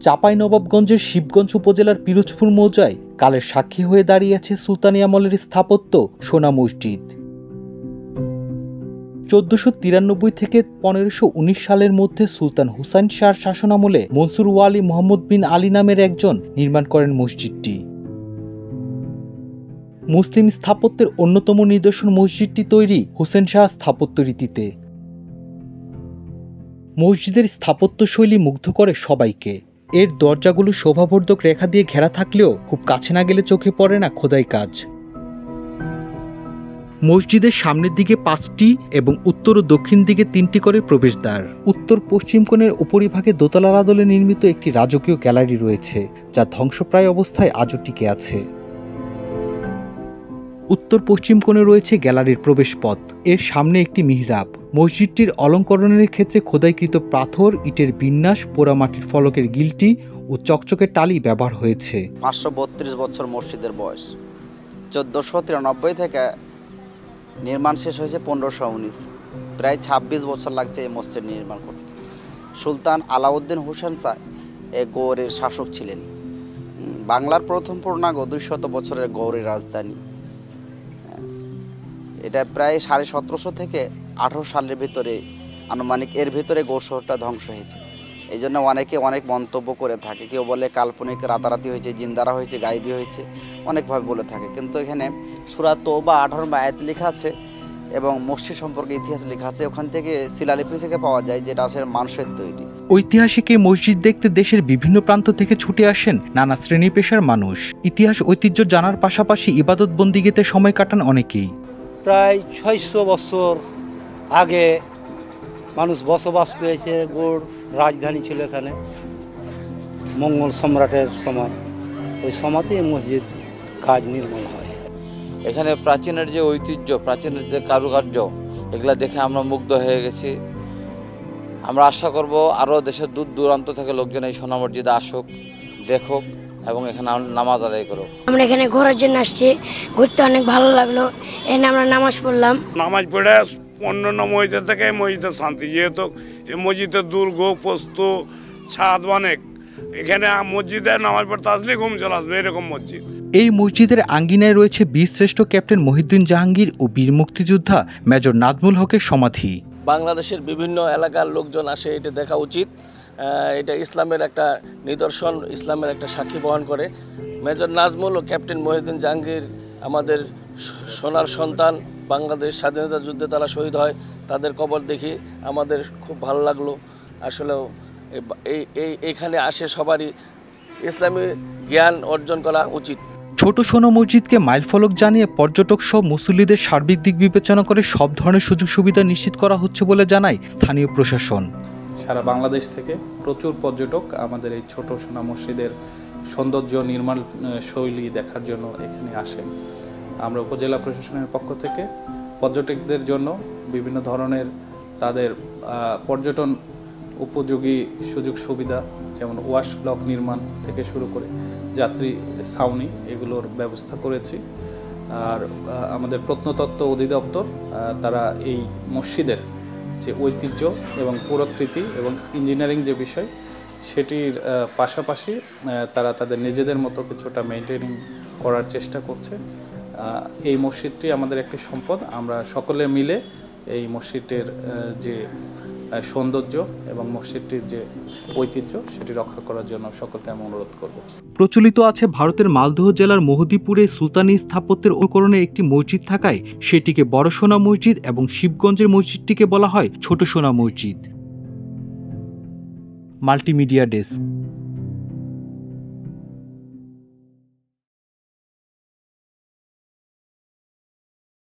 চাঁপাইনবাবগঞ্জের শিবগঞ্জ উপজেলার পিরোজপুর মৌজায় কালের সাক্ষী হয়ে দাঁড়িয়ে আছে সুলতানি আমলের স্থাপত্য সোনা মসজিদ। 1493 থেকে 1519 সালের মধ্যে সুলতান হুসাইন শাহর শাসনামলে মনসুর ওয়ালি মুহাম্মদ বিন আলী নামের একজন নির্মাণ করেন মসজিদটি। মুসলিম স্থাপত্যের অন্যতম নিদর্শন মসজিদটি তৈরি হুসেন শাহ স্থাপত্য রীতিতে। মসজিদের স্থাপত্যশৈলী মুগ্ধ করে সবাইকে। এর দরজাগুলো শোভাবর্ধক রেখা দিয়ে ঘেরা থাকলেও খুব কাছে না গেলে চোখে পড়ে না খোদাই কাজ। মসজিদের সামনের দিকে 5টি এবং উত্তর ও দক্ষিণ দিকে 3টি করে প্রবেশদ্বার। উত্তর পশ্চিম কোণের উপরিভাগে দোতলার আদলে নির্মিত একটি রাজকীয় গ্যালারি রয়েছে, যা ধ্বংসপ্রায় অবস্থায় আজও টিকে আছে। উত্তর পশ্চিম কোণে রয়েছে গ্যালারির প্রবেশপথ। এর সামনে একটি মিহরাব। মসজিদটির অলঙ্করণের ক্ষেত্রে খোদাইকৃত পাথর, ইটের বিন্যাস, পোড়ামাটির ফলকের গিলটি ও চকচকে টালি ব্যবহার হয়েছে। 532 বছর মসজিদের বয়স। 1493 থেকে নির্মাণ শেষ হয়েছে 1519। প্রায় 26 বছর লাগছে এই মসজিদ নির্মাণ করতে। সুলতান আলাউদ্দিন হোসেন শাহ এই গৌড়ের শাসক ছিলেন। বাংলার প্রথম পূর্ণাঙ্গ 200 বছরের গৌড়ের রাজধানী। এটা প্রায় 1750 থেকে 18 সালের ভিতরে আনুমানিক এর ভিতরে গৌড় শহরটা ধ্বংস হয়েছে। এই জন্য অনেকে অনেক মন্তব্য করে থাকে। কেউ বলে কাল্পনিক, রাতারাতি হয়েছে, জিন্দারা হয়েছে, গায়েবী হয়েছে, অনেকভাবে বলে থাকে। কিন্তু এখানে সূরা তওবা 18 আয়াত লেখা আছে এবং মসজিদ সম্পর্কে ইতিহাস লেখা আছে। ওখান থেকে শিলালিপি থেকে পাওয়া যায় যেটা আসলে মানুষের তৈরি। ঐতিহাসিক এই মসজিদ দেখতে দেশের বিভিন্ন প্রান্ত থেকে ছুটে আসেন নানা শ্রেণী পেশার মানুষ। ইতিহাস ঐতিহ্য জানার পাশাপাশি ইবাদত বন্দিগিতে সময় কাটান অনেকেই। প্রায় 600 বছর আগে মানুষ বসবাস করেছে। গৌড় রাজধানী ছিল এখানে মঙ্গল সম্রাটের সময়। ওই সময়তে মসজিদ কাজ নির্মূল হয়। এখানে প্রাচীনের যে ঐতিহ্য, প্রাচীনের যে কারুকার্য, এগুলা দেখে আমরা মুগ্ধ হয়ে গেছি। আমরা আশা করব আরও দেশের দূর দূরান্ত থেকে লোকজন এই সোনা মসজিদে আসুক, দেখুক এবং এখানে নামাজ আদায় করুক। আমরা এখানে ঘোরার জন্য আসছি, ঘুরতে অনেক ভালো লাগলো। এখানে আমরা নামাজ পড়লাম। নামাজ পড়ে অন্য মসজিদ থেকে এই মসজিদে শান্তি, যেহেতু এই মসজিদে দুর্গ পোস্ত ছাদ অনেক। এখানে মসজিদে নামাজ পড়তে আসলে ঘুম চলে আসবে, এরকম মসজিদ। এই মসজিদের আঙ্গিনায় রয়েছে বীরশ্রেষ্ঠ ক্যাপ্টেন মহিউদ্দিন জাহাঙ্গীর ও বীর মুক্তিযোদ্ধা মেজর নাজমুল হকের সমাধি। বাংলাদেশের বিভিন্ন এলাকার লোকজন আসে, এটা দেখা উচিত। এটা ইসলামের একটা নিদর্শন, ইসলামের একটা সাক্ষী বহন করে। মেজর নাজমুল ও ক্যাপ্টেন মহিউদ্দিন জাহাঙ্গীর আমাদের সোনার সন্তান। বাংলাদেশ স্বাধীনতা যুদ্ধে তারা শহীদ হয়, তাদের কবর দেখি আমাদের খুব ভালো লাগলো। আসলে এইখানে আসে সবারই ইসলামী জ্ঞান অর্জন করা উচিত। ছোট সোনা মসজিদকে মাইলফলক জানিয়ে পর্যটক সহ মুসল্লিদের সার্বিক দিক বিবেচনা করে সব ধরনের সুযোগ সুবিধা নিশ্চিত করা হচ্ছে বলে জানায় স্থানীয় প্রশাসন। সারা বাংলাদেশ থেকে প্রচুর পর্যটক আমাদের এই ছোট সোনা মসজিদের সৌন্দর্য, নির্মাণ শৈলী দেখার জন্য এখানে আসেন। আমরা উপজেলা প্রশাসনের পক্ষ থেকে পর্যটকদের জন্য বিভিন্ন ধরনের তাদের পর্যটন উপযোগী সুযোগ সুবিধা, যেমন ওয়াশ ব্লক নির্মাণ থেকে শুরু করে যাত্রী ছাউনি, এগুলোর ব্যবস্থা করেছি। আর আমাদের প্রত্নতত্ত্ব অধিদপ্তর তারা এই মসজিদের যে ঐতিহ্য এবং পুরাকৃতি এবং ইঞ্জিনিয়ারিং যে বিষয়, সেটির পাশাপাশি তারা তাদের নিজেদের মতো কিছুটা মেনটেনিং করার চেষ্টা করছে। এই মসজিদটি আমাদের একটি সম্পদ। আমরা সকলে মিলে এই মসজিদের যে সৌন্দর্য এবং মসজিদটির যে ঐতিহ্য, সেটি রক্ষা করার জন্য সকলকে আমি অনুরোধ করব। প্রচলিত আছে ভারতের মালদহ জেলার মহদীপুরে সুলতানি স্থাপত্যের অনুকরণে একটি মসজিদ থাকায় সেটিকে বড় সোনা মসজিদ এবং শিবগঞ্জের মসজিদটিকে বলা হয় ছোট সোনা মসজিদ। Multimedia desk.